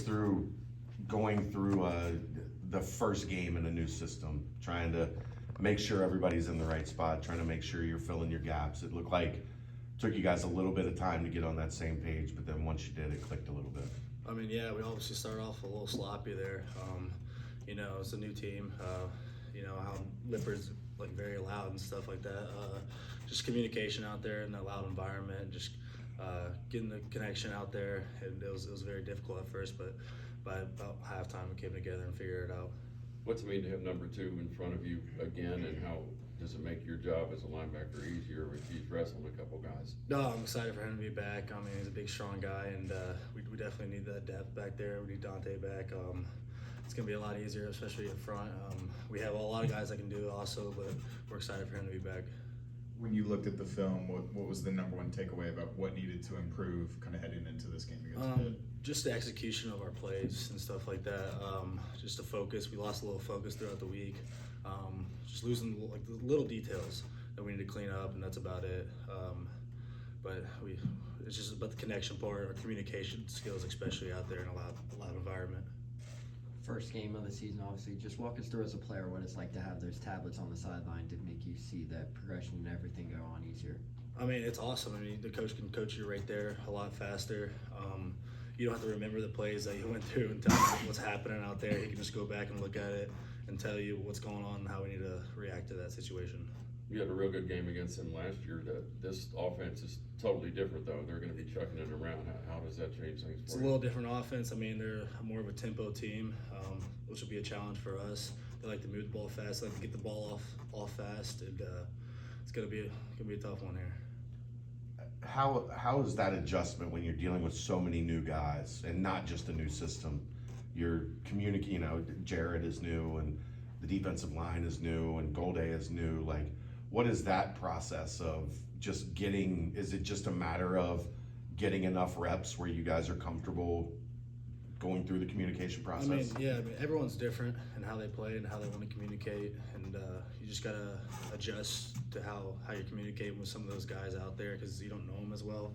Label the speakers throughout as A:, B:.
A: through going through the first game in a new system, trying to make sure everybody's in the right spot, trying to make sure you're filling your gaps. It looked like it took you guys a little bit of time to get on that same page, but then once you did, it clicked a little bit.
B: I mean, yeah, we obviously started off a little sloppy there. You know, it's a new team. You know how Lippers like very loud and stuff like that. Just communication out there in that loud environment, just getting the connection out there. And it was very difficult at first, but by about halftime we came together and figured it out.
C: What's it mean to have number 2 in front of you again, and how does it make your job as a linebacker easier if he's wrestling a couple guys?
B: No, I'm excited for him to be back. I mean, he's a big, strong guy, and we definitely need that depth back there. We need Dante back. It's going to be a lot easier, especially up front. We have a lot of guys that can do it also, but we're excited for him to be back.
D: When you looked at the film, what was the number one takeaway about what needed to improve kind of heading into this game against Pitt?
B: Just the execution of our plays and stuff like that. Just the focus. We lost a little focus throughout the week. Just losing like the little details that we need to clean up, and that's about it. But it's just about the connection part, our communication skills, especially out there in a loud environment.
E: First game of the season, obviously. Just walk us through as a player what it's like to have those tablets on the sideline to make you see that progression and everything go on easier.
B: I mean, it's awesome. I mean, the coach can coach you right there a lot faster. You don't have to remember the plays that you went through and tell you what's happening out there. He can just go back and look at it and tell you what's going on and how we need to react to that situation.
C: You had a real good game against them last year. This offense is totally different, though. They're going to be chucking it around. How does that change things
B: It's
C: for
B: a
C: you?
B: little different offense. I mean, they're more of a tempo team, which will be a challenge for us. They like to move the ball fast, they like to get the ball off fast, and it's gonna be a tough one here.
A: How is that adjustment when you're dealing with so many new guys and not just a new system? You're communicating, you know, Jared is new and the defensive line is new and Golday is new. Like, what is that process of just getting, is it just a matter of getting enough reps where you guys are comfortable going through the communication process?
B: I mean, yeah, I mean, everyone's different in how they play and how they want to communicate, and you just gotta adjust to how you're communicating with some of those guys out there because you don't know them as well.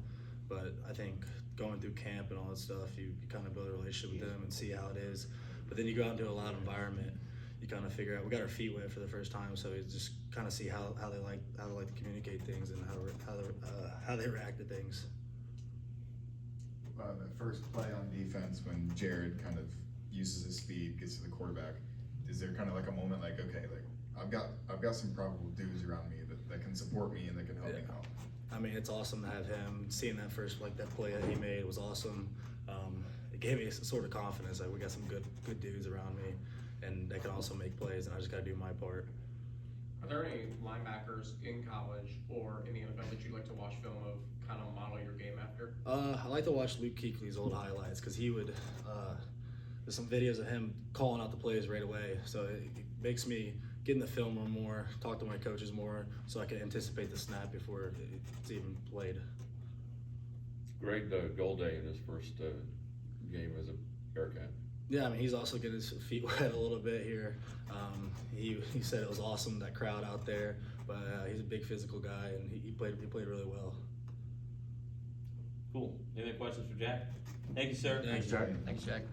B: But I think going through camp and all that stuff, you kind of build a relationship with them and see how it is. But then you go out into a loud environment, you kind of figure out. We got our feet wet for the first time, so you just kind of see how they like to communicate things and how they react to things.
D: The first play on defense when Jared kind of uses his speed, gets to the quarterback, is there kind of like a moment like, okay, like I've got some probable dudes around me that can support me and that can help me out?
B: I mean, it's awesome to have him. Seeing that first, like that play that he made was awesome. It gave me some sort of confidence. Like we got some good dudes around me, and they can also make plays, and I just got to do my part.
F: Are there any linebackers in college or in the NFL that you'd like to watch film of, kind of model your game after?
B: I like to watch Luke Kuechly's old highlights because he would. There's some videos of him calling out the plays right away, so it makes me get in the film more, talk to my coaches more, so I can anticipate the snap before it's even played.
C: Great goal day in his first game as a Bearcat.
B: Yeah, I mean, he's also getting his feet wet a little bit here. He said it was awesome, that crowd out there, but he's a big physical guy, and he played really well.
G: Cool. Any other questions for Jack? Thank you, sir.
B: Thanks,
A: Jack.
E: Thanks, Jack.